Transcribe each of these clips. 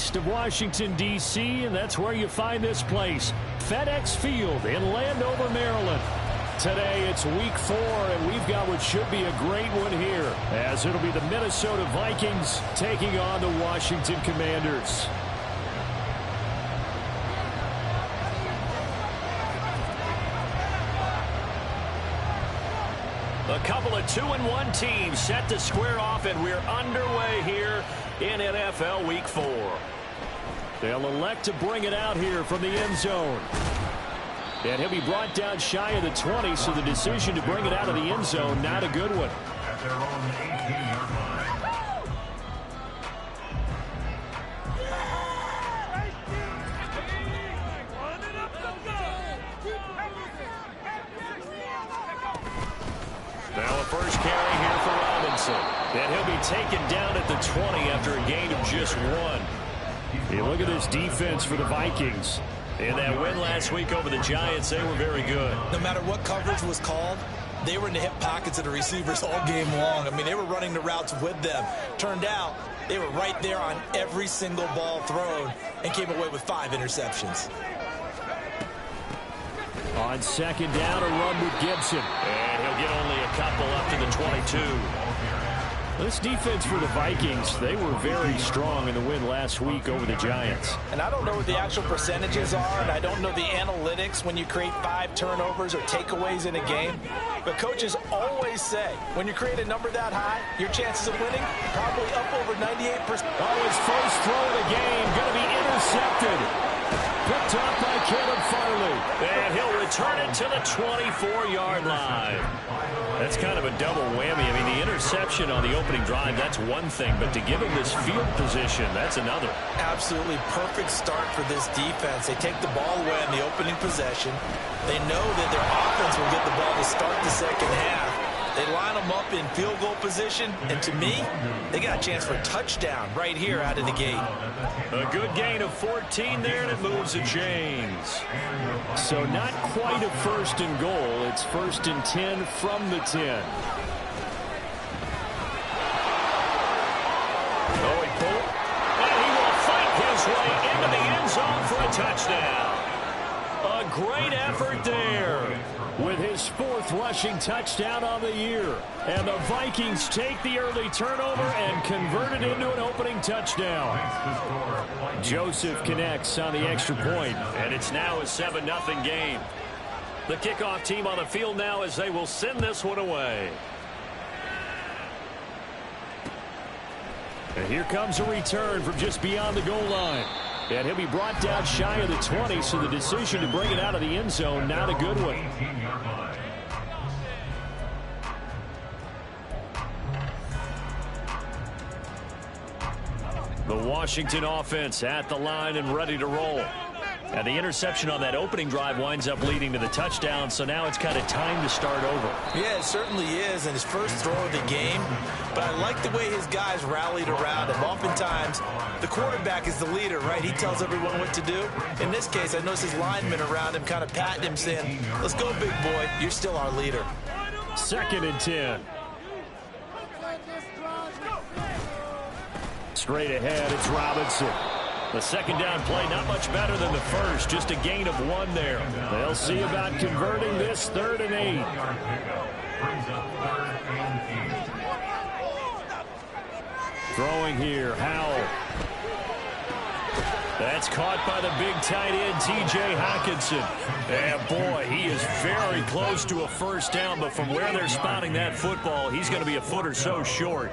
east of Washington, D.C., and that's where you find this place, FedEx Field in Landover, Maryland. Today it's week 4, and we've got what should be a great one here, as it'll be the Minnesota Vikings taking on the Washington Commanders. A couple of 2-1 teams set to square off, and we're underway here in NFL Week 4. They'll elect to bring it out here from the end zone. And he'll be brought down shy of the 20, so the decision to bring it out of the end zone, not a good one. At their own 18-yard line. Now a first carry here for Robinson. And he'll be taken down at the 20 after a gain of just 1. Hey, look at this defense for the Vikings. In that win last week over the Giants, they were very good. No matter what coverage was called, they were in the hip pockets of the receivers all game long. I mean, they were running the routes with them. Turned out, they were right there on every single ball thrown and came away with 5 interceptions. On second down, a run with Gibson. And he'll get only a couple up to the 22. This defense for the Vikings, they were very strong in the win last week over the Giants. And I don't know what the actual percentages are, and I don't know the analytics when you create 5 turnovers or takeaways in a game. But coaches always say, when you create a number that high, your chances of winning probably up over 98%. Oh, his first throw of the game going to be intercepted. Picked up by Caleb Farley. And he'll return it to the 24-yard line. That's kind of a double whammy. I mean, the interception on the opening drive, that's one thing. But to give him this field position, that's another. Absolutely perfect start for this defense. They take the ball away on the opening possession. They know that their offense will get the ball to start the second half. They line them up in field goal position, and to me, they got a chance for a touchdown right here out of the gate. A good gain of 14 there, and it moves the chains. So not quite a first and goal. It's first and 10 from the 10. Oh, he pulled, and he will fight his way into the end zone for a touchdown. A great effort there with his 4th rushing touchdown on the year. And the Vikings take the early turnover and convert it into an opening touchdown. Joseph connects on the extra point, and it's now a 7-0 game. The kickoff team on the field now as they will send this one away. And here comes a return from just beyond the goal line. And he'll be brought down shy of the 20, so the decision to bring it out of the end zone, not a good one. The Washington offense at the line and ready to roll. And the interception on that opening drive winds up leading to the touchdown, so now it's kind of time to start over. Yeah, it certainly is, and his first throw of the game. But I like the way his guys rallied around him. Oftentimes, the quarterback is the leader, right? He tells everyone what to do. In this case, I noticed his linemen around him kind of patting him, saying, let's go, big boy. You're still our leader. 2nd and 10. Straight ahead, it's Robinson. The second down play, not much better than the first. Just a gain of 1 there. They'll see about converting this 3rd and 8. Throwing here, Howell. That's caught by the big tight end, T.J. Hockenson. And boy, he is very close to a first down, but from where they're spotting that football, he's going to be a foot or so short.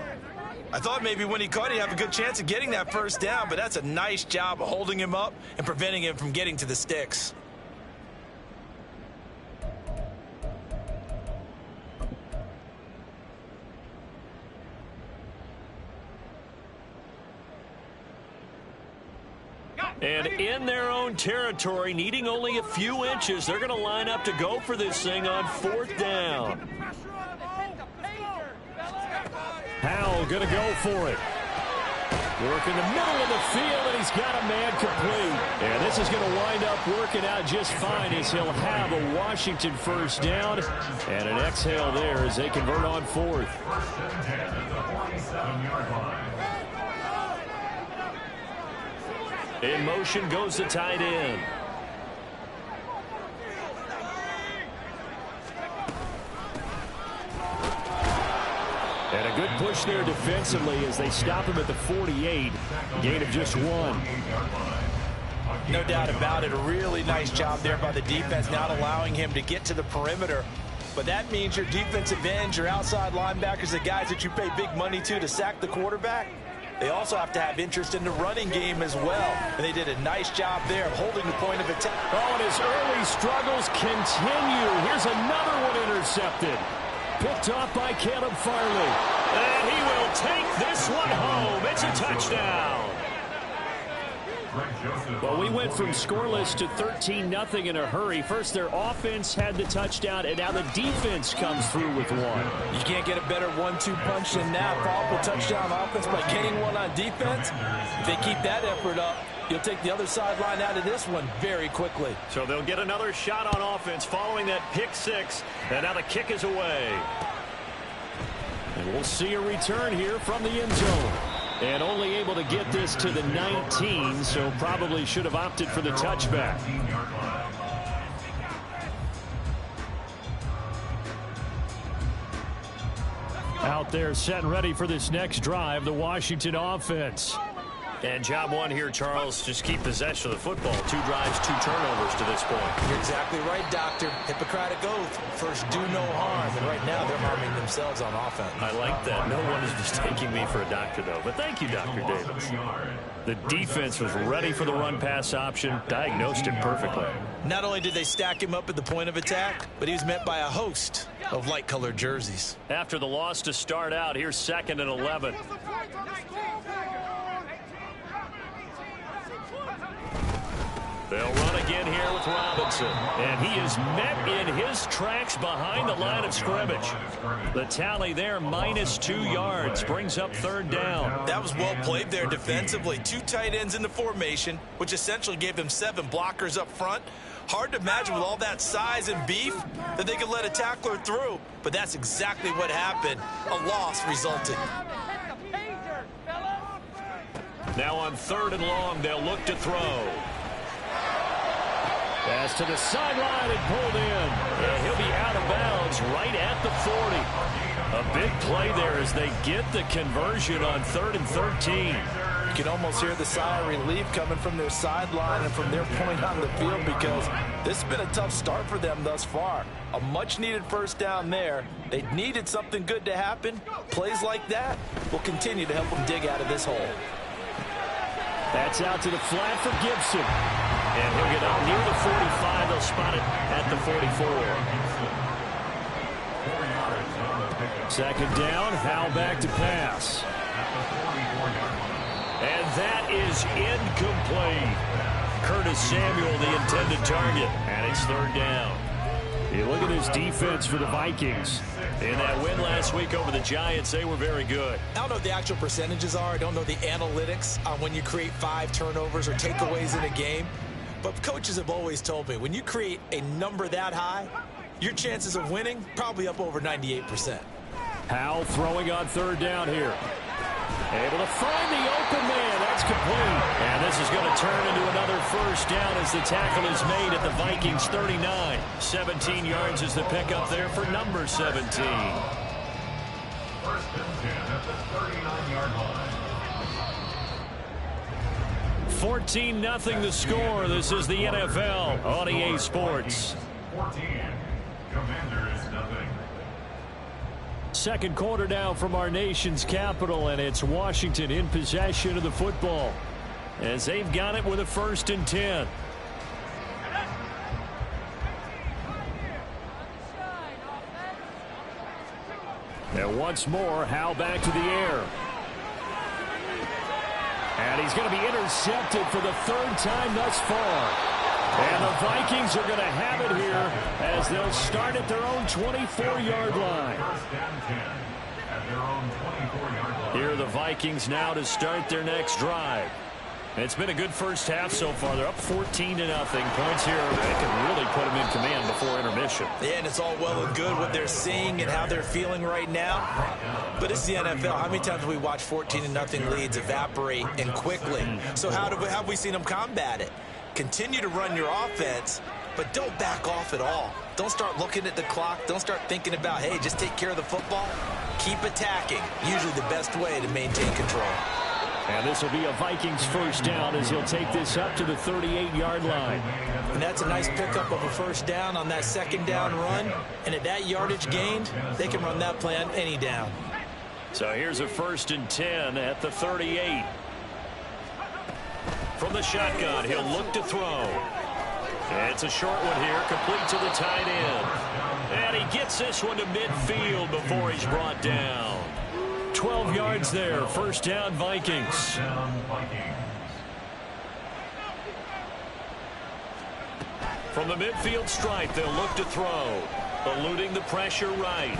I thought maybe when he caught it, he'd have a good chance of getting that first down, but that's a nice job of holding him up and preventing him from getting to the sticks. And in their own territory, needing only a few inches, they're going to line up to go for this thing on 4th down. Howell going to go for it. Work in the middle of the field, and he's got a man complete. And this is going to wind up working out just fine as he'll have a Washington first down. And an exhale there as they convert on 4th. In motion goes the tight end. And a good push there defensively as they stop him at the 48. Gain of just 1. No doubt about it. A really nice job there by the defense, not allowing him to get to the perimeter. But that means your defensive ends, your outside linebackers, the guys that you pay big money to sack the quarterback, they also have to have interest in the running game as well. And they did a nice job there of holding the point of attack. Oh, and his early struggles continue. Here's another one intercepted. Picked off by Caleb Farley. And he will take this one home. It's a touchdown. Well, we went from scoreless to 13-0 in a hurry. First, their offense had the touchdown, and now the defense comes through with one. You can't get a better 1-2 punch than that. Follow up a touchdown offense by getting one on defense. If they keep that effort up, you'll take the other sideline out of this one very quickly. So they'll get another shot on offense following that pick six, and now the kick is away. And we'll see a return here from the end zone. And only able to get this to the 19, so probably should have opted for the touchback. Out there set and ready for this next drive, the Washington offense. And job one here, Charles, just keep possession of the football. 2 drives, 2 turnovers to this point. You're exactly right, Doctor. Hippocratic oath. First, do no harm. And right now, they're harming themselves on offense. I like that. No one is mistaking me for a doctor, though. But thank you, Dr. Davis. The defense was ready for the run-pass option, diagnosed it perfectly. Not only did they stack him up at the point of attack, but he was met by a host of light-colored jerseys. After the loss to start out, here's 2nd and 11. They'll run again here with Robinson. And he is met in his tracks behind the line of scrimmage. The tally there, -2 yards, brings up 3rd down. That was well played there defensively. 2 tight ends in the formation, which essentially gave them 7 blockers up front. Hard to imagine with all that size and beef that they could let a tackler through. But that's exactly what happened. A loss resulted. Now on 3rd and long, they'll look to throw. Pass to the sideline and pulled in. And he'll be out of bounds right at the 40. A big play there as they get the conversion on 3rd and 13. You can almost hear the sigh of relief coming from their sideline and from their point on the field because this has been a tough start for them thus far. A much-needed 1st down there. They needed something good to happen. Plays like that will continue to help them dig out of this hole. That's out to the flat for Gibson. And he'll get up near the 45. They'll spot it at the 44. 2nd down. Howell back to pass. And that is incomplete. Curtis Samuel, the intended target. And it's 3rd down. You look at this defense for the Vikings. In that win last week over the Giants, they were very good. I don't know what the actual percentages are. I don't know the analytics on when you create 5 turnovers or takeaways in a game. But coaches have always told me, when you create a number that high, your chances of winning probably up over 98%. Howell throwing on 3rd down here. Able to find the open man. That's complete. And this is going to turn into another 1st down as the tackle is made at the Vikings 39. 17 yards is the pickup there for number 17. 1st and 10 at the 39-yard line. 14-0 the score. This is the NFL on EA Sports. 14. Commanders nothing. 2nd quarter now from our nation's capital, and it's Washington in possession of the football as they've got it with a 1st and 10. And once more, Howell back to the air. And he's going to be intercepted for the 3rd time thus far. And the Vikings are going to have it here as they'll start at their own 24-yard line. 1st and 10 at their own 24-yard line. Here are the Vikings now to start their next drive. It's been a good first half so far. They're up 14-0. Points here that can really put them in command before intermission. Yeah, and it's all well and good what they're seeing and how they're feeling right now. But it's the NFL. How many times have we watched 14-0 leads evaporate and quickly? So how have we seen them combat it? Continue to run your offense, but don't back off at all. Don't start looking at the clock. Don't start thinking about, hey, just take care of the football. Keep attacking. Usually the best way to maintain control. And this will be a Vikings first down as he'll take this up to the 38-yard line. And that's a nice pickup of a first down on that second down run. And at that yardage gained, they can run that play on any down. So here's a 1st and 10 at the 38. From the shotgun, he'll look to throw. It's a short one here, complete to the tight end. And he gets this one to midfield before he's brought down. 12 yards there, first down Vikings. From the midfield stripe, they'll look to throw. Eluding the pressure right.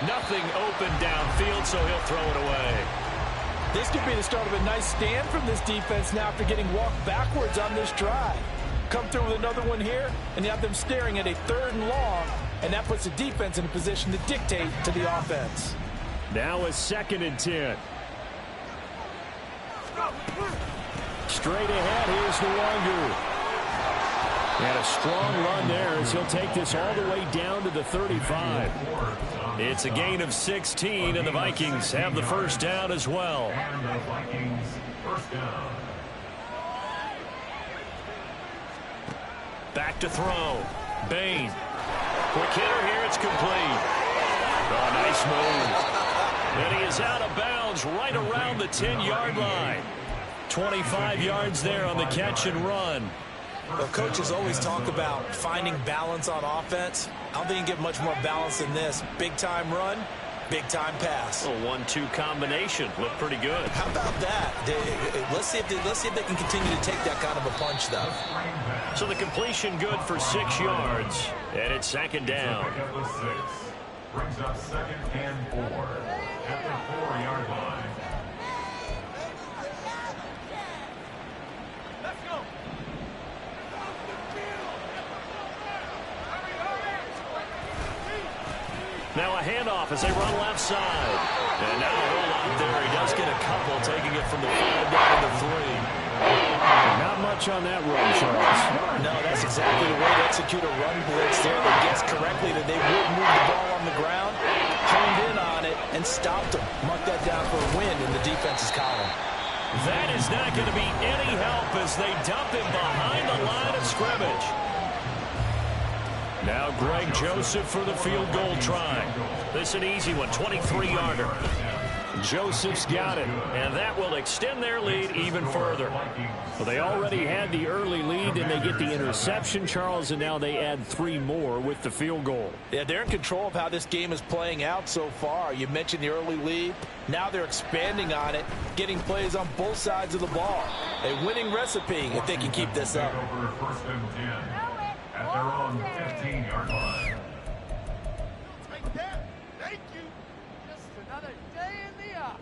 Nothing open downfield, so he'll throw it away. This could be the start of a nice stand from this defense now after getting walked backwards on this drive. Come through with another one here, and you have them staring at a 3rd and long, and that puts the defense in a position to dictate to the offense. Now a 2nd and 10. Straight ahead, here's Nwangu. And a strong run there as he'll take this all the way down to the 35. It's a gain of 16, and the Vikings have the first down as well. And the Vikings first down. Back to throw. Bain. Quick hitter here, it's complete. Oh, nice move. And he is out of bounds right around the 10-yard line. 25 yards there on the catch and run. Well, coaches always talk about finding balance on offense. I don't think you get much more balance than this. Big-time run, big-time pass. A 1-2 combination. Looked pretty good. How about that? Let's see if they can continue to take that kind of a punch, though. So the completion good for 6 yards. And it's 2nd down. Brings up 2nd and 4 at the 4-yard line. Now a handoff as they run left side. And now a whole lot there. He does get a couple, taking it from the 5 down to the 3. Not much on that run, Charles. No, that's exactly the way to execute a run blitz there. They guessed correctly that they would move the ball on the ground, honed in on it, and stopped them. Mark that down for a win in the defense's column. That is not going to be any help as they dump him behind the line of scrimmage. Now Greg Joseph for the field goal try. This is an easy one, 23-yarder. Joseph's got it, and that will extend their lead even further. Well, they already had the early lead, and they get the interception, Charles, and now they add 3 more with the field goal. Yeah, they're in control of how this game is playing out so far. You mentioned the early lead. Now they're expanding on it, getting plays on both sides of the ball. A winning recipe if they can keep this up. Over 1st and 10 at their own 15-yard line. Thank you. Just another day in the office.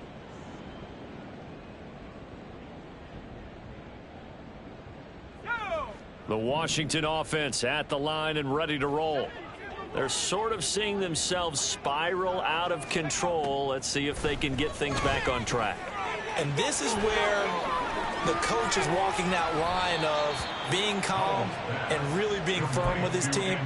The Washington offense at the line and ready to roll. They're sort of seeing themselves spiral out of control. Let's see if they can get things back on track. And this is where the coach is walking that line of being calm and really being firm with his team.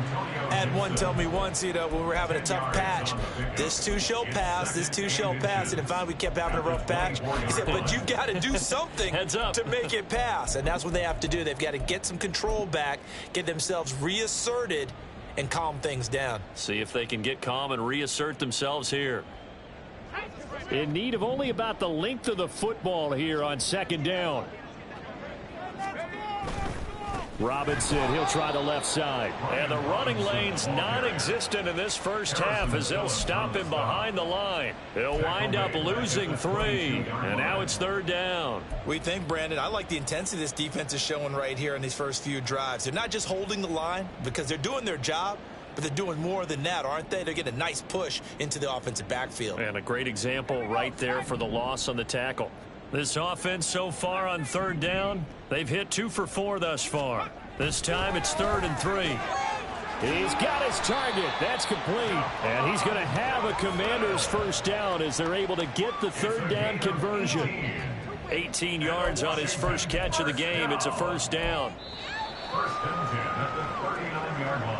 Had one tell me once, when we were having a tough patch, this too shall pass, this too shall pass. And if we kept having a rough patch, he said, but you got to do something Heads up. to make it pass. And that's what they have to do. They've got to get some control back, get themselves reasserted, and calm things down. See if they can get calm and reassert themselves here. In need of only about the length of the football here on 2nd down. Robinson, he'll try the left side. And the running lane's non-existent in this first half as they'll stop him behind the line. He'll wind up losing 3. And now it's 3rd down. We think, Brandon, I like the intensity this defense is showing right here in these first few drives. They're not just holding the line because they're doing their job, but they're doing more than that, aren't they? They're getting a nice push into the offensive backfield. And a great example right there for the loss on the tackle. This offense so far on third down, they've hit 2 for 4 thus far. This time it's 3rd and 3. He's got his target. That's complete. And he's going to have a Commanders first down as they're able to get the 3rd down conversion. 18 yards on his first catch of the game. It's a first down. 1st and 10 at the 39-yard line.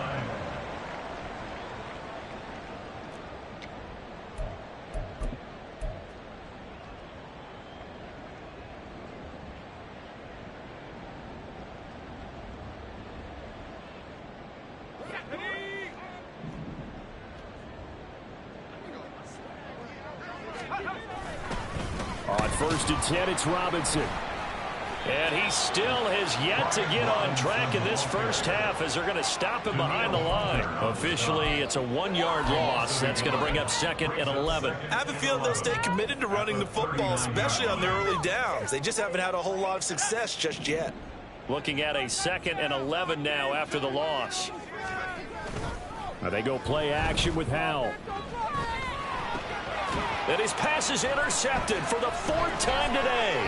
On 1st and 10, it's Robinson. And he still has yet to get on track in this first half as they're going to stop him behind the line. Officially, it's a 1-yard loss. That's going to bring up 2nd and 11. I have a feeling they'll stay committed to running the football, especially on their early downs. They just haven't had a whole lot of success just yet. Looking at a 2nd and 11 now after the loss. Now they go play action with Howell. And his pass is intercepted for the 4th time today.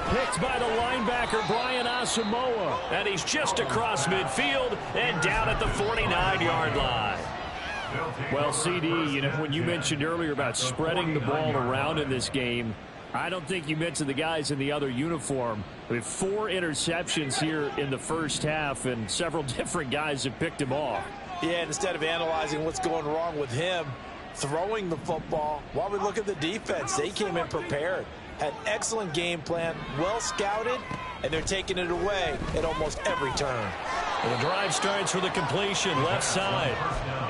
Picked by the linebacker, Brian Asamoah. And he's just across midfield and down at the 49-yard line. Well, CD, you know, when you mentioned earlier about spreading the ball around in this game, I don't think you mentioned the guys in the other uniform. We have 4 interceptions here in the first half, and several different guys have picked him off. Yeah, and instead of analyzing what's going wrong with him throwing the football, while we look at the defense, they came in prepared. Had excellent game plan, well scouted, and they're taking it away at almost every turn. Well, the drive starts with a completion left side.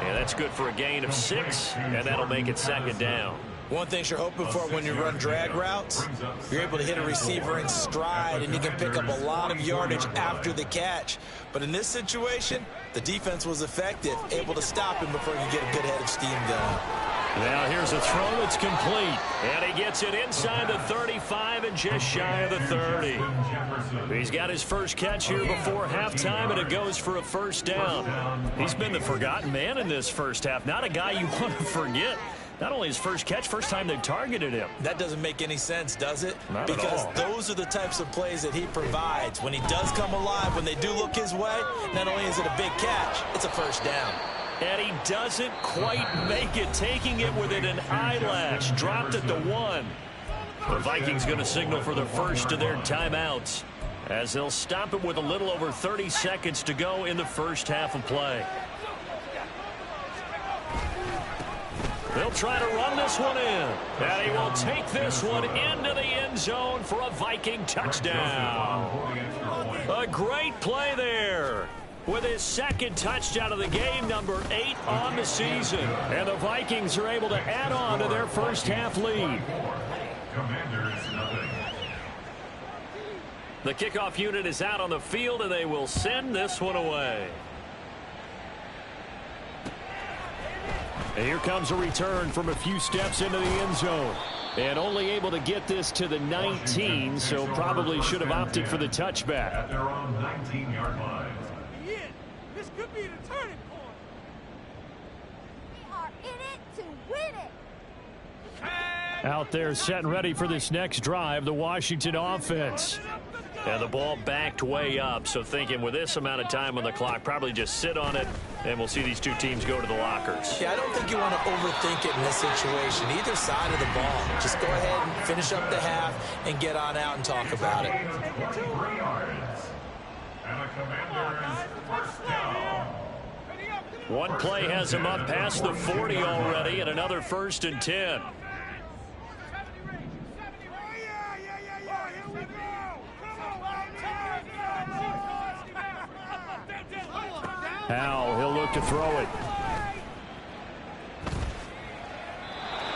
And that's good for a gain of 6, and that'll make it 2nd down. One thing you're hoping for when you run drag routes, you're able to hit a receiver in stride, and you can pick up a lot of yardage after the catch. But in this situation, the defense was effective, able to stop him before he could get a good head of steam going. Now here's a throw that's complete. And he gets it inside the 35 and just shy of the 30. He's got his first catch here before halftime, and it goes for a first down. He's been the forgotten man in this first half. Not a guy you want to forget. Not only his first catch, first time they've targeted him. That doesn't make any sense, does it? Not because at all. Those are the types of plays that he provides. When he does come alive, when they do look his way, not only is it a big catch, it's a first down. And he doesn't quite make it, taking it within an eyelash. Dropped at the 1. The Vikings going to signal for the first of their timeouts as they'll stop it with a little over 30 seconds to go in the first half of play. They'll try to run this one in. And he will take this one into the end zone for a Viking touchdown. A great play there. With his 2nd touchdown of the game, number 8 on the season. And the Vikings are able to add on to their first half lead. Commanders nothing. The kickoff unit is out on the field, and they will send this one away. And here comes a return from a few steps into the end zone. And only able to get this to the 19, so probably should have opted for the touchback. At their own 19-yard line. This could be the turning point. We are in it to win it. Out there set and ready for this next drive, the Washington offense. And the ball backed way up, so thinking with this amount of time on the clock, probably just sit on it, and we'll see these two teams go to the lockers. Yeah, I don't think you want to overthink it in this situation. Either side of the ball. Just go ahead and finish up the half and get on out and talk about it. 23 yards. And the Commanders first down. One play has him up past the 40 already, and another 1st and 10. Howell, he'll look to throw it.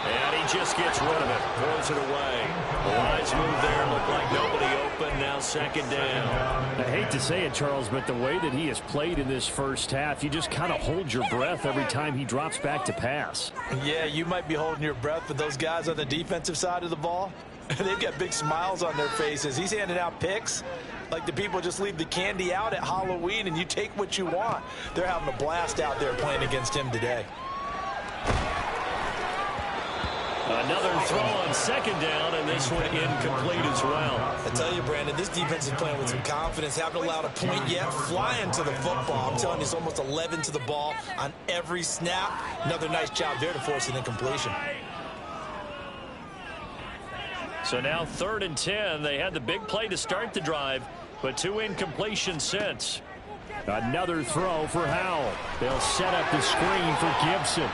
And he just gets rid of it, throws it away. The wise move there, looked like nobody open, now 2nd down. I hate to say it, Charles, but the way that he has played in this first half, you just kind of hold your breath every time he drops back to pass. Yeah, you might be holding your breath, but those guys on the defensive side of the ball, they've got big smiles on their faces. He's handing out picks like the people just leave the candy out at Halloween and you take what you want. They're having a blast out there playing against him today. Another throw on second down, and this one incomplete as well. I tell you, Brandon, this defense is playing with some confidence. Haven't allowed a point yet. Flying to the football. I'm telling you, it's almost 11 to the ball on every snap. Another nice job there to force an incompletion. So now 3rd and 10. They had the big play to start the drive, but 2 incompletions since. Another throw for Howell. They'll set up the screen for Gibson.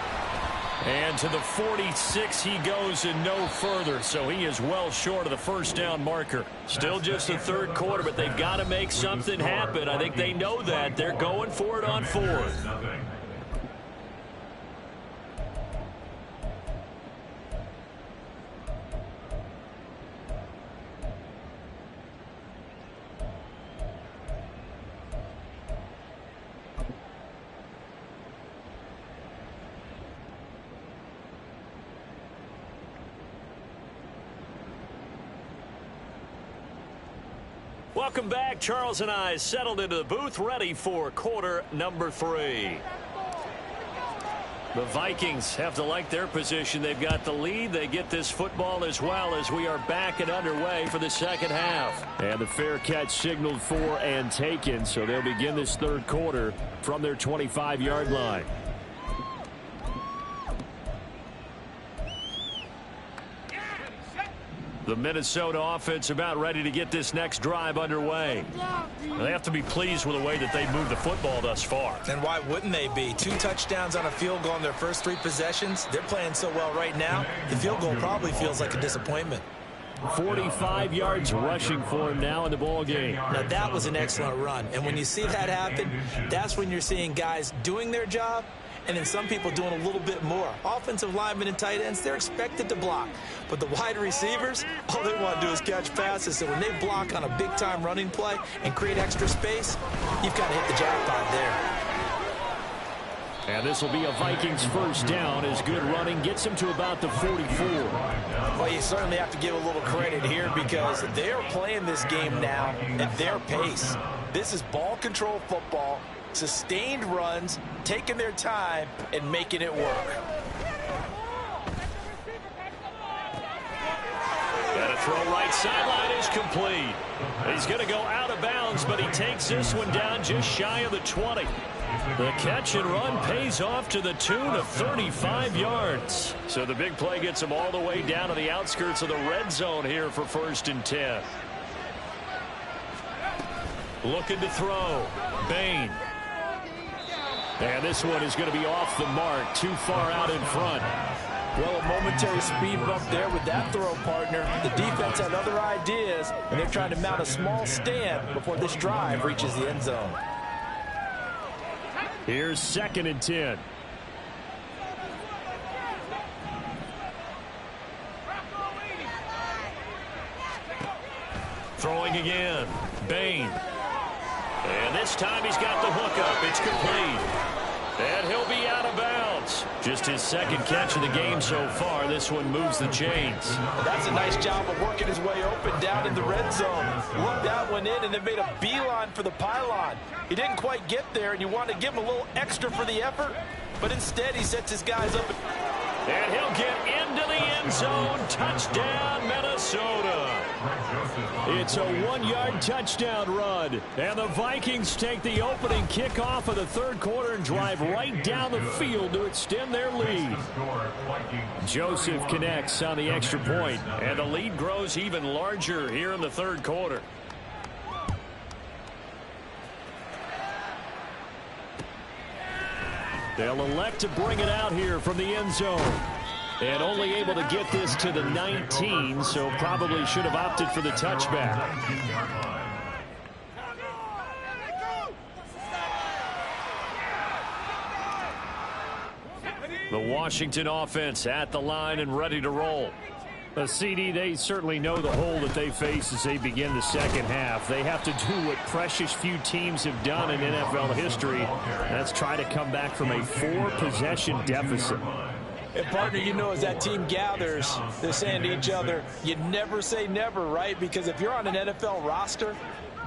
And to the 46 he goes and no further, so he is well short of the first down marker. Still just the 3rd quarter, but they've got to make something happen. I think they know that. They're going for it on 4th. Welcome back. Charles and I settled into the booth, ready for quarter number 3. The Vikings have to like their position. They've got the lead. They get this football as well as we are back and underway for the second half. And the fair catch signaled for and taken, so they'll begin this 3rd quarter from their 25-yard line. The Minnesota offense about ready to get this next drive underway. They have to be pleased with the way that they moved the football thus far. And why wouldn't they be? 2 touchdowns on a field goal in their first 3 possessions. They're playing so well right now, the field goal probably feels like a disappointment. 45 yards rushing for him now in the ball game. Now that was an excellent run. And when you see that happen, that's when you're seeing guys doing their job and then some people doing a little bit more. Offensive linemen and tight ends, they're expected to block. But the wide receivers, all they want to do is catch passes. So when they block on a big-time running play and create extra space, you've got to hit the jackpot there. And this will be a Vikings first down as good running gets them to about the 44. Well, you certainly have to give a little credit here because they're playing this game now at their pace. This is ball control football, sustained runs, taking their time, and making it work. Got a throw right sideline is complete. He's going to go out of bounds, but he takes this one down just shy of the 20. The catch and run pays off to the tune of 35 yards. So the big play gets him all the way down to the outskirts of the red zone here for 1st and 10. Looking to throw. Bain. And this one is going to be off the mark, too far out in front. Well, a momentary speed bump there with that throw, partner. The defense had other ideas, and they're trying to mount a small stand before this drive reaches the end zone. Here's 2nd and 10. Throwing again. Bain. And this time he's got the hook up. It's complete. And he'll be out of bounds. Just his 2nd catch of the game so far. This one moves the chains. That's a nice job of working his way open down in the red zone. Looked that one in and then made a beeline for the pylon. He didn't quite get there, and you want to give him a little extra for the effort, but instead he sets his guys up. And he'll get into the end zone. Touchdown, Minnesota. It's a 1-yard touchdown run. And the Vikings take the opening kickoff of the 3rd quarter and drive right down the field to extend their lead. Joseph connects on the extra point. And the lead grows even larger here in the 3rd quarter. They'll elect to bring it out here from the end zone. And only able to get this to the 19, so probably should have opted for the touchback. The Washington offense at the line and ready to roll. CD, they certainly know the hole that they face as they begin the second half. They have to do what precious few teams have done in NFL history. That's try to come back from a 4-possession deficit. And, partner, you know, as that team gathers, they're saying to each other, you never say never, right? Because if you're on an NFL roster,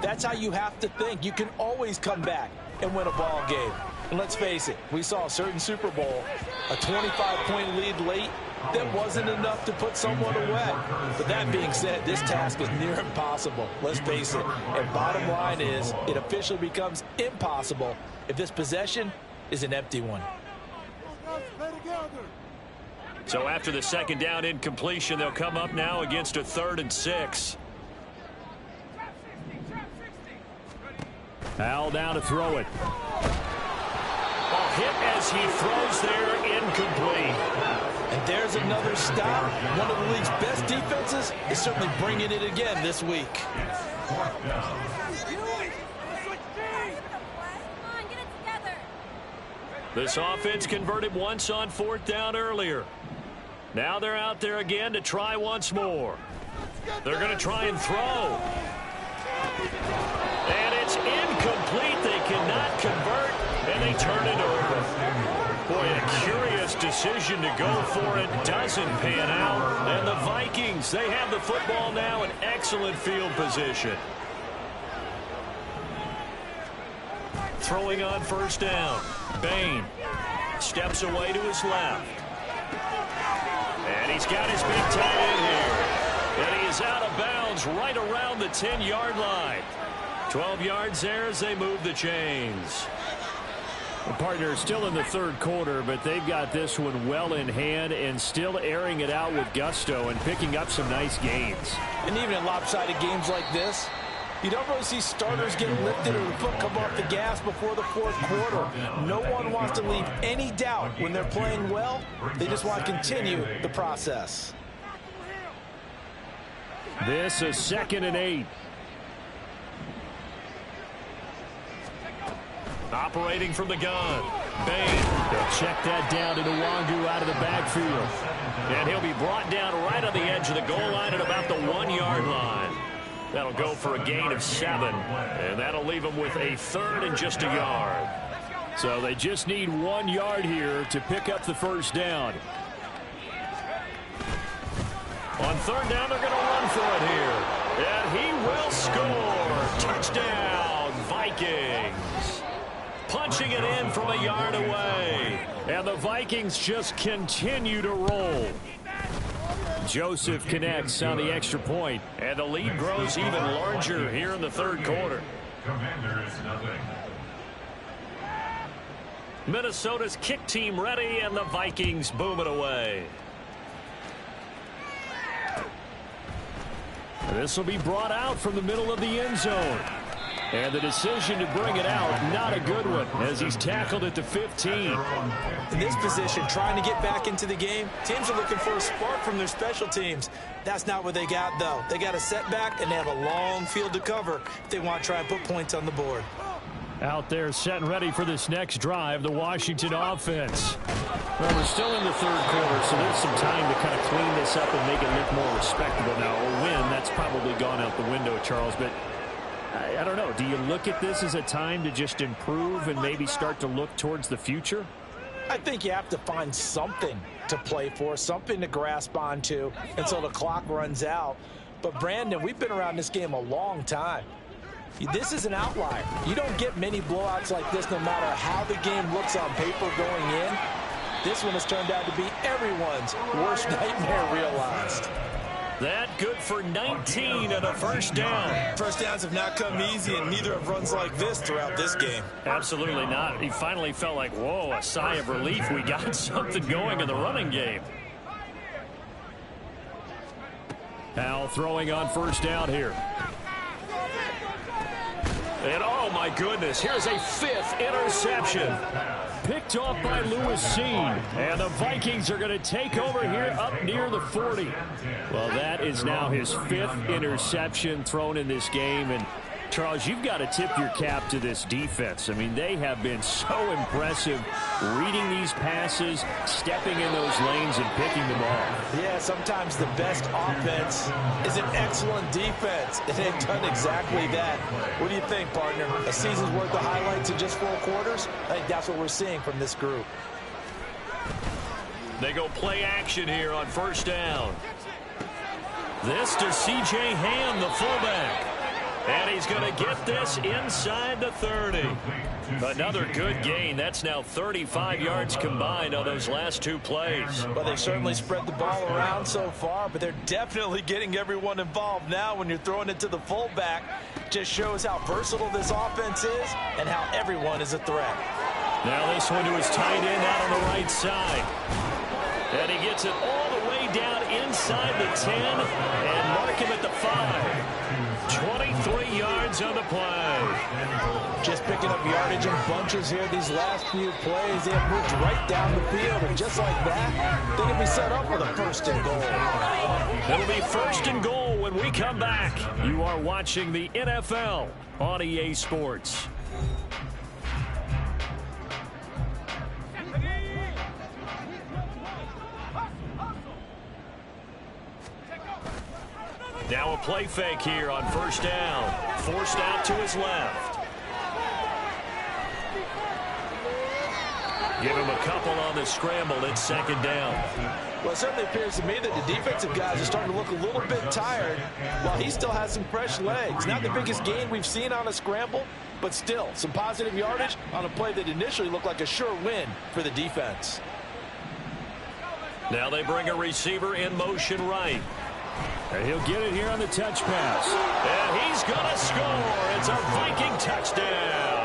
that's how you have to think. You can always come back and win a ball game. And let's face it, we saw a certain Super Bowl, a 25-point lead late, that wasn't enough to put someone away. But that being said, this task is near impossible. Let's face it. And bottom line is, it officially becomes impossible if this possession is an empty one. So after the second down incompletion, they'll come up now against a 3rd and 6. Al down to throw it. A hit as he throws there, incomplete. And there's another stop. One of the league's best defenses is certainly bringing it again this week. This offense converted once on 4th down earlier. Now they're out there again to try once more. They're going to try and throw. And it's incomplete. They cannot convert, and they turn it over. Boy, a curious decision to go for it. Doesn't pan out. And the Vikings, they have the football now in excellent field position. Throwing on 1st down. Bain steps away to his left. And he's got his big tight end here. And he is out of bounds right around the 10-yard line. 12 yards there as they move the chains. The partner is still in the 3rd quarter, but they've got this one well in hand and still airing it out with gusto and picking up some nice gains. And even in lopsided games like this, you don't really see starters get lifted or the foot come off the gas before the 4th quarter. No one wants to leave any doubt when they're playing well. They just want to continue the process. This is 2nd and 8. Operating from the gun. Bain. They'll check that down to Nwangu out of the backfield. And he'll be brought down right on the edge of the goal line at about the 1-yard line. That'll go for a gain of 7. And that'll leave them with a 3rd and just a yard. So they just need 1 yard here to pick up the 1st down. On 3rd down, they're going to run for it here. And he will score. Touchdown, Vikings. Punching it in from a yard away. And the Vikings just continue to roll. Joseph connects on the extra point, and the lead grows even larger here in the 3rd quarter. Commanders, nothing. Minnesota's kick team ready, and the Vikings boom it away. This will be brought out from the middle of the end zone. And the decision to bring it out, not a good one, as he's tackled at the 15. In this position, trying to get back into the game, teams are looking for a spark from their special teams. That's not what they got, though. They got a setback, and they have a long field to cover if they want to try and put points on the board. Out there set and ready for this next drive, the Washington offense. Well, we're still in the 3rd quarter, so there's some time to kind of clean this up and make it look more respectable. Now, a win, that's probably gone out the window, Charles, but I don't know. Do you look at this as a time to just improve and maybe start to look towards the future? I think you have to find something to play for, something to grasp onto until the clock runs out. But, Brandon, we've been around this game a long time. This is an outlier. You don't get many blowouts like this no matter how the game looks on paper going in. This one has turned out to be everyone's worst nightmare realized. That good for 19 and a 1st down. First downs have not come easy, and neither have runs like this throughout this game. Absolutely not. He finally felt like, whoa, a sigh of relief. We got something going in the running game. Al throwing on 1st down here. And oh my goodness, here's a 5th interception. Picked off by Lewis Cine. And the Vikings are going to take over here up near the 40. Well, that is now his 5th interception thrown in this game. And Charles, you've got to tip your cap to this defense. I mean, they have been so impressive reading these passes, stepping in those lanes, and picking them off. Yeah, sometimes the best offense is an excellent defense, and they've done exactly that. What do you think, partner? A season's worth of highlights in just 4 quarters? I think that's what we're seeing from this group. They go play action here on 1st down. This to C.J. Ham, the fullback. And he's going to get this inside the 30. Another good gain. That's now 35 yards combined on those last two plays. Well, they've certainly spread the ball around so far, but they're definitely getting everyone involved now when you're throwing it to the fullback. Just shows how versatile this offense is and how everyone is a threat. Now this one to his tight end out on the right side. And he gets it all the way down inside the 10 and mark him at the 5. 23 yards on the play. Just picking up yardage in bunches here these last few plays. They have moved right down the field, and just like that, they can be set up with a first and goal. It'll be first and goal when we come back. You are watching the NFL on EA Sports. Now a play fake here on first down. Forced out to his left. Give him a couple on the scramble. It's second down. Well, it certainly appears to me that the defensive guys are starting to look a little bit tired while he still has some fresh legs. Not the biggest gain we've seen on a scramble, but still some positive yardage on a play that initially looked like a sure win for the defense. Now they bring a receiver in motion right. And he'll get it here on the touch pass. And he's going to score. It's a Viking touchdown.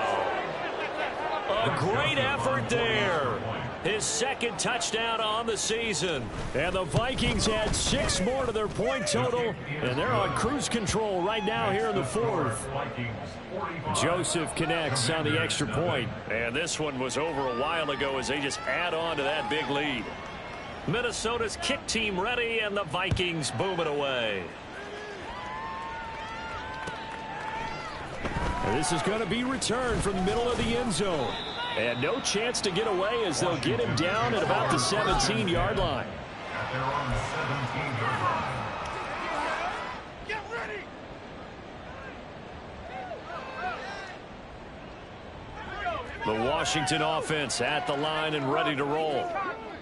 A great effort there. His second touchdown on the season. And the Vikings add 6 more to their point total. And they're on cruise control right now here in the fourth. Joseph connects on the extra point. And this one was over a while ago as they just add on to that big lead. Minnesota's kick team ready, and the Vikings boom it away. And this is going to be returned from the middle of the end zone. And no chance to get away as they'll get him down at about the 17-yard line. They're on the 17-yard line. Get ready! The Washington offense at the line and ready to roll.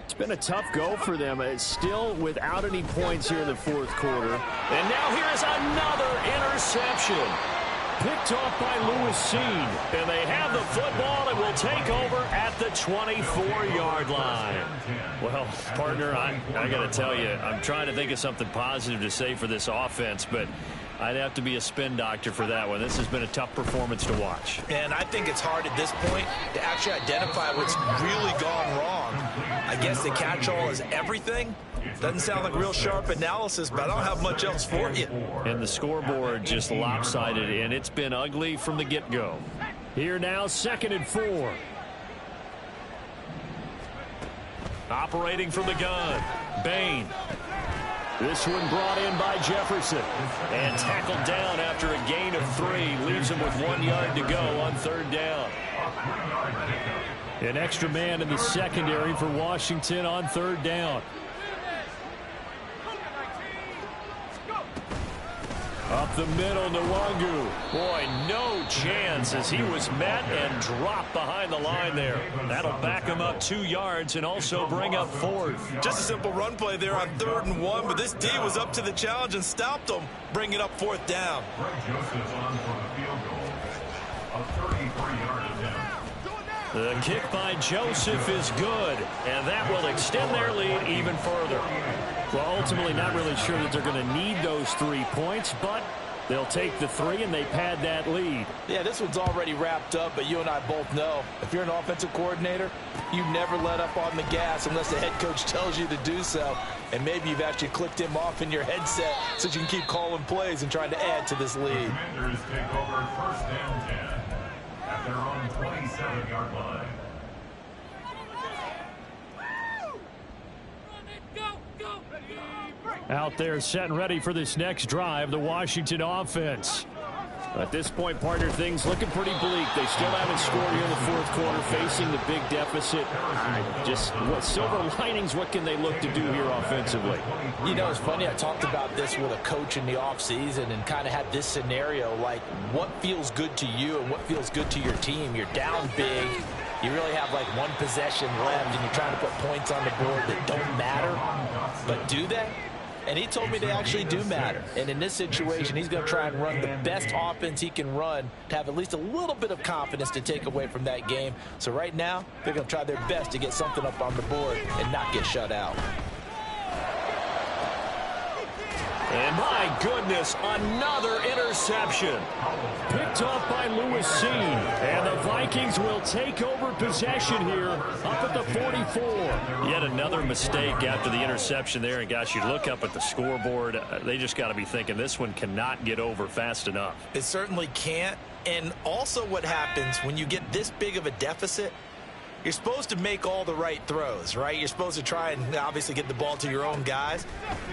It's been a tough go for them. It's still without any points here in the fourth quarter. And now here's another interception. Picked off by Lewis Cine. And they have the football and will take over at the 24-yard line. Well, partner, I got to tell you, I'm trying to think of something positive to say for this offense, but I'd have to be a spin doctor for that one. This has been a tough performance to watch. And I think it's hard at this point to actually identify what's really gone wrong. I guess the catch-all is everything. Doesn't sound like real sharp analysis, but I don't have much else for you. And the scoreboard just lopsided, and it's been ugly from the get-go. Here now, 2nd and 4. Operating from the gun, Bain. This one brought in by Jefferson. And tackled down after a gain of 3. Leaves him with 1 yard to go on third down. An extra man in the secondary for Washington on third down. Up the middle, Nwangu. Boy, no chance as he was met and dropped behind the line there. That'll back him up 2 yards and also bring up 4th. Just a simple run play there on 3rd and 1, but this D was up to the challenge and stopped him, bringing up 4th down. Greg Joseph's on for the field goal. A 33-yard attempt. The kick by Joseph is good, and that will extend their lead even further. Well, ultimately not really sure that they're going to need those 3 points, but they'll take the 3 and they pad that lead. Yeah, this one's already wrapped up, but you and I both know if you're an offensive coordinator, you never let up on the gas unless the head coach tells you to do so. And maybe you've actually clicked him off in your headset so you can keep calling plays and trying to add to this lead. Commanders take over 1st and 10 at their own 27-yard line. Out there set and ready for this next drive, the Washington offense. At this point, partner, things looking pretty bleak. They still haven't scored here in the fourth quarter, facing the big deficit. Just what silver linings, what can they look to do here offensively? You know, it's funny, I talked about this with a coach in the offseason and kind of had this scenario, like what feels good to you and what feels good to your team. You're down big. You really have like 1 possession left and you're trying to put points on the board that don't matter. But do they? and he told me they actually do matter. And in this situation, he's going to try and run the best offense he can run to have at least a little bit of confidence to take away from that game. So right now, they're going to try their best to get something up on the board and not get shut out. And my goodness, another interception. Picked off by Lewis Cine. And the Vikings will take over possession here up at the 44. Yet another mistake after the interception there. And gosh, you look up at the scoreboard, they just got to be thinking this one cannot get over fast enough. It certainly can't. And also what happens when you get this big of a deficit, you're supposed to make all the right throws, right? You're supposed to try and obviously get the ball to your own guys.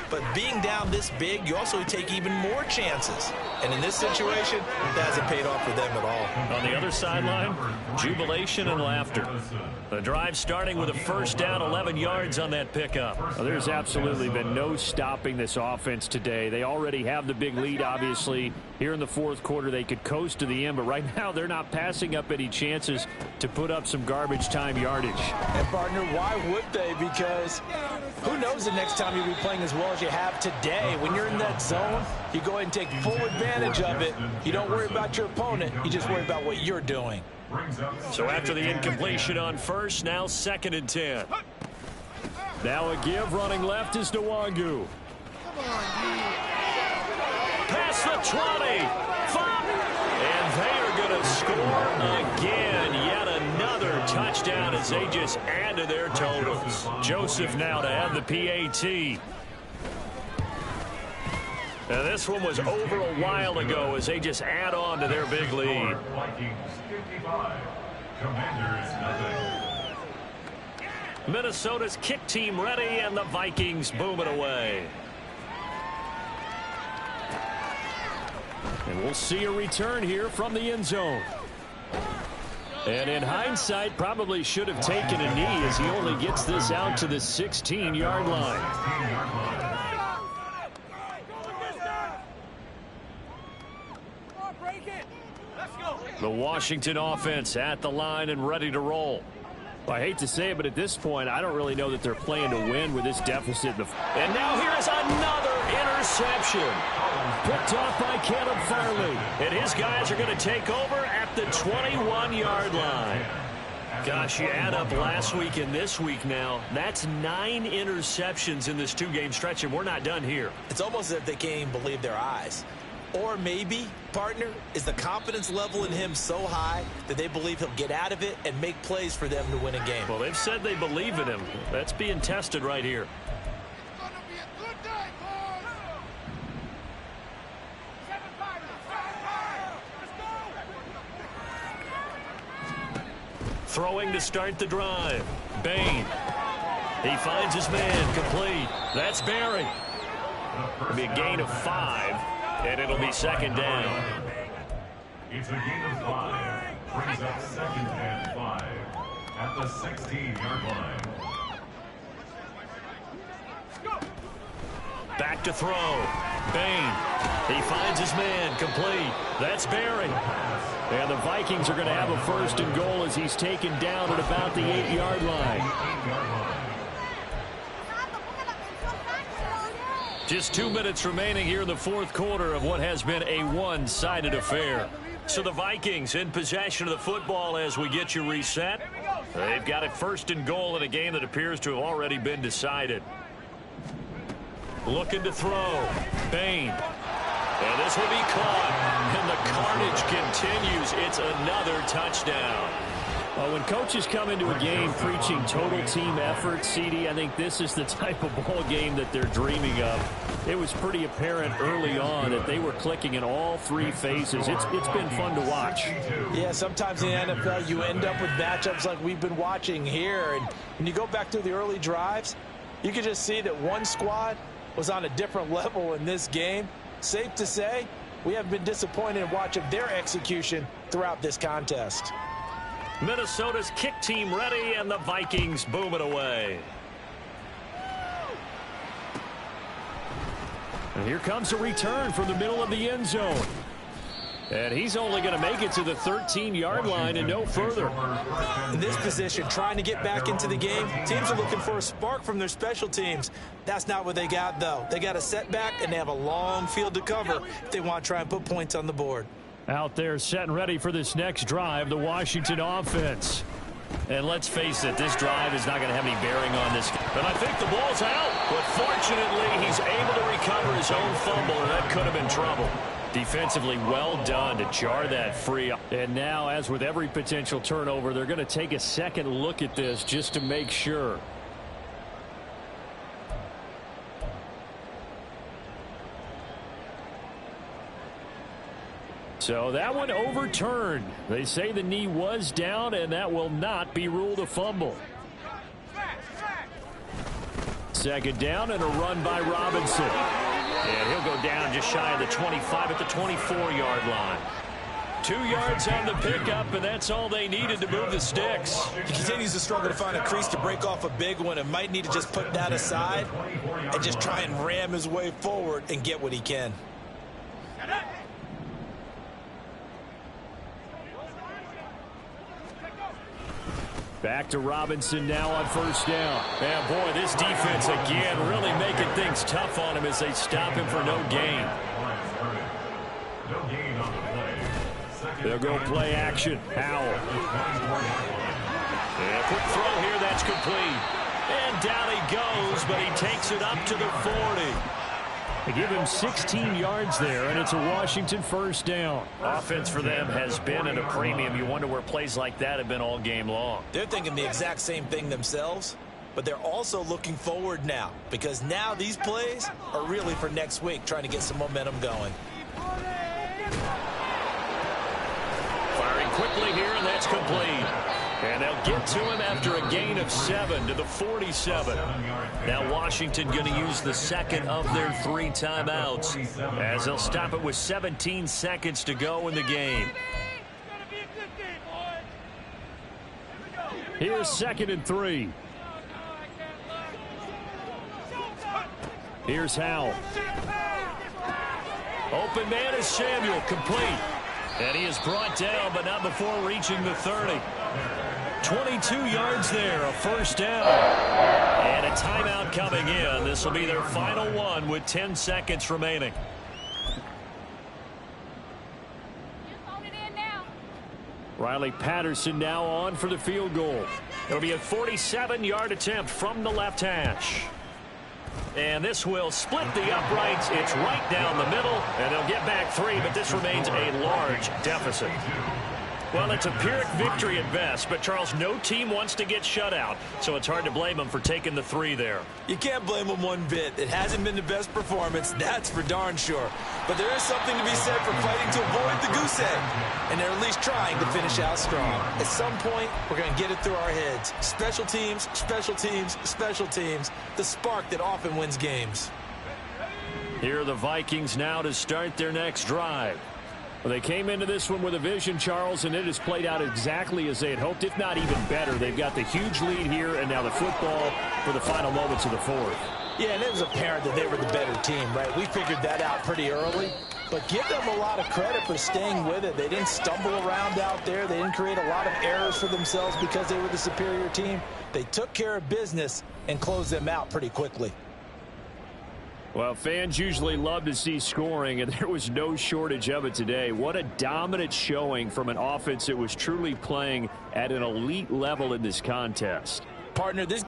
But being down this big, you also take even more chances. And in this situation, that hasn't paid off for them at all. On the other sideline, jubilation and laughter. The drive starting with a first down, 11 yards on that pickup. Well, there's absolutely been no stopping this offense today. They already have the big lead, obviously. Here in the fourth quarter, they could coast to the end, but right now they're not passing up any chances to put up some garbage time yardage. And, partner, why would they? Because who knows the next time you'll be playing as well as you have today. When you're in that zone, you go ahead and take full advantage of it. You don't worry about your opponent. You just worry about what you're doing. So after the incompletion on first, now 2nd and 10. Now a give running left is Nwangu. Past the 20. And they are going to score again. Yet another touchdown as they just add to their totals. Joseph now to have the PAT. And this one was over a while ago as they just add on to their big lead. Vikings 55, Commanders nothing. Minnesota's kick team ready, and the Vikings boom it away. And we'll see a return here from the end zone. And in hindsight, probably should have taken a knee as he only gets this out to the 16-yard line. The Washington offense at the line and ready to roll. Well, I hate to say it, but at this point, I don't really know that they're playing to win with this deficit. And now here's another interception. Picked off by Caleb Farley. And his guys are going to take over at the 21-yard line. Gosh, you add up last week and this week now. That's 9 interceptions in this 2-game stretch, and we're not done here. It's almost as if they can't even believe their eyes. Or maybe, partner, is the confidence level in him so high that they believe he'll get out of it and make plays for them to win a game. Well, they've said they believe in him. That's being tested right here. It's gonna be a good day, boys. 7-5. Throwing to start the drive. Bain. He finds his man complete. That's Barry. It'll be a gain of 5, and it'll be 2nd down. It's a gain of 5. Brings up 2nd and 5 at the 16-yard line. Back to throw. Bain. He finds his man complete. That's Barry. And the Vikings are going to have a 1st and goal as he's taken down at about the 8-yard line. Just 2 minutes remaining here in the fourth quarter of what has been a one-sided affair. So the Vikings in possession of the football as we get you reset. They've got a 1st and goal in a game that appears to have already been decided. Looking to throw. Bain. And this will be caught. And the carnage continues. It's another touchdown. Well, when coaches come into a game preaching total team effort, CD, I think this is the type of ball game that they're dreaming of. It was pretty apparent early on that they were clicking in all 3 phases. It's been fun to watch. Yeah, sometimes in the NFL you end up with matchups like we've been watching here. And when you go back to the early drives, you can just see that one squad was on a different level in this game. Safe to say, we haven't been disappointed in watching their execution throughout this contest. Minnesota's kick team ready, and the Vikings boom it away. And here comes a return from the middle of the end zone. And he's only going to make it to the 13-yard line and no further. In this position, trying to get back into the game, teams are looking for a spark from their special teams. That's not what they got, though. They got a setback, and they have a long field to cover if they want to try and put points on the board. Out there set and ready for this next drive, the Washington offense. And let's face it, this drive is not going to have any bearing on this. And I think the ball's out. But fortunately, he's able to recover his own fumble, and that could have been trouble. Defensively, well done to jar that free. And now, as with every potential turnover, they're going to take a second look at this just to make sure. So that one overturned. They say the knee was down, and that will not be ruled a fumble. Second down and a run by Robinson. And he'll go down just shy of the 25 at the 24-yard line. 2 yards on the pickup, and that's all they needed to move the sticks. He continues to struggle to find a crease to break off a big one and might need to just put that aside and just try and ram his way forward and get what he can. Back to Robinson now on first down. And boy, this defense again really making things tough on him as they stop him for no gain. They'll go play action. Howell. And quick throw here, that's complete. And down he goes, but he takes it up to the 40. They give him 16 yards there, and it's a Washington first down. Offense for them has been at a premium. You wonder where plays like that have been all game long. They're thinking the exact same thing themselves, but they're also looking forward now because now these plays are really for next week, trying to get some momentum going. Firing quickly here, and that's complete. And they'll get to him after a gain of 7 to the 47. Now Washington going to use the second of their 3 timeouts as they'll stop it with 17 seconds to go in the game. Here's 2nd and 3. Here's Howell. Open man is Samuel, complete. And he is brought down, but not before reaching the 30. 22 yards there, a first down. And a timeout coming in. This will be their final one with 10 seconds remaining. Riley Patterson now on for the field goal. It'll be a 47-yard attempt from the left hash. And this will split the uprights. It's right down the middle, and they'll get back 3, but this remains a large deficit. Well, it's a Pyrrhic victory at best, but, Charles, no team wants to get shut out, so it's hard to blame them for taking the 3 there. You can't blame them one bit. It hasn't been the best performance, that's for darn sure. But there is something to be said for fighting to avoid the goose egg, and they're at least trying to finish out strong. At some point, we're going to get it through our heads. Special teams, special teams, special teams, the spark that often wins games. Here are the Vikings now to start their next drive. Well, they came into this one with a vision, Charles, and it has played out exactly as they had hoped, if not even better. They've got the huge lead here, and now the football for the final moments of the 4th. Yeah, and it was apparent that they were the better team, right? We figured that out pretty early. But give them a lot of credit for staying with it. They didn't stumble around out there. They didn't create a lot of errors for themselves because they were the superior team. They took care of business and closed them out pretty quickly. Well, fans usually love to see scoring, and there was no shortage of it today. What a dominant showing from an offense that was truly playing at an elite level in this contest. Partner, this